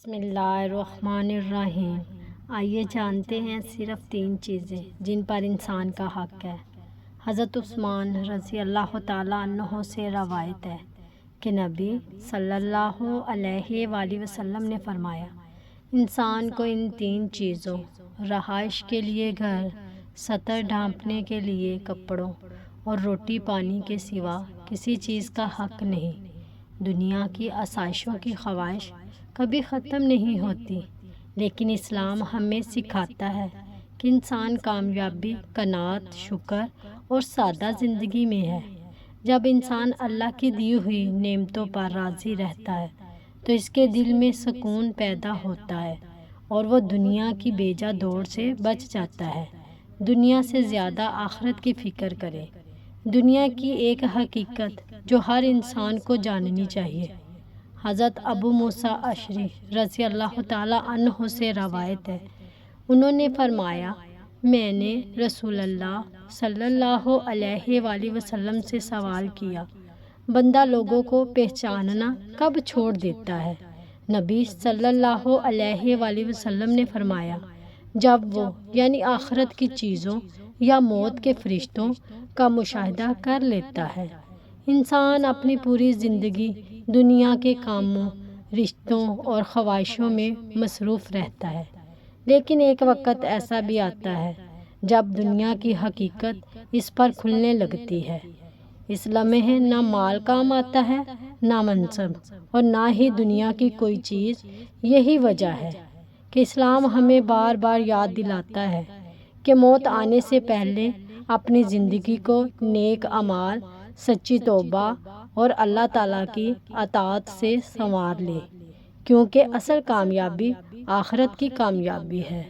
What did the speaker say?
بسم اللہ الرحمن الرحیم۔ آئیے جانتے ہیں صرف 3 چیزیں جن پر انسان کا حق ہے۔ حضرت عثمان رضی اللہ تعالیٰ عنہ سے روایت ہے کہ نبی صلی اللہ علیہ وآلہ وسلم نے فرمایا، انسان کو ان 3 چیزوں رہائش کے لیے گھر، سطر ڈھانپنے کے لیے کپڑوں اور روٹی پانی کے سوا کسی چیز کا حق نہیں۔ دنیا کی آسائشوں کی خواہش کبھی ختم نہیں ہوتی، لیکن اسلام ہمیں سکھاتا ہے کہ انسان کامیابی، قناعت، شکر اور سادہ زندگی میں ہے۔ جب انسان اللہ کی دی ہوئی نعمتوں پر راضی رہتا ہے تو اس کے دل میں سکون پیدا ہوتا ہے اور وہ دنیا کی بیجا دوڑ سے بچ جاتا ہے۔ دنیا سے زیادہ آخرت کی فکر کرے۔ دنیا کی ایک حقیقت جو ہر انسان کو جاننی چاہیے۔ حضرت ابو موسیٰ اشعری رضی اللہ تعالیٰ عنہ سے روایت ہے، انہوں نے فرمایا، میں نے رسول اللہ صلی اللہ علیہ وآلہ وسلم سے سوال کیا، بندہ لوگوں کو پہچاننا کب چھوڑ دیتا ہے؟ نبی صلی اللہ علیہ وآلہ وسلم نے فرمایا، جب وہ یعنی آخرت کی چیزوں یا موت کے فرشتوں کا مشاہدہ کر لیتا ہے۔ انسان اپنی پوری زندگی دنیا کے کاموں، رشتوں اور خواہشوں میں مصروف رہتا ہے، لیکن ایک وقت ایسا بھی آتا ہے جب دنیا کی حقیقت اس پر کھلنے لگتی ہے۔ اس لمحے نہ مال کام آتا ہے، نہ منصب اور نہ ہی دنیا کی کوئی چیز۔ یہی وجہ ہے کہ اسلام ہمیں بار بار یاد دلاتا ہے کہ موت آنے سے پہلے اپنی زندگی کو نیک اعمال، سچی توبہ اور اللہ تعالیٰ کی اطاعت سے سنوار لے، کیونکہ اصل کامیابی آخرت کی کامیابی ہے۔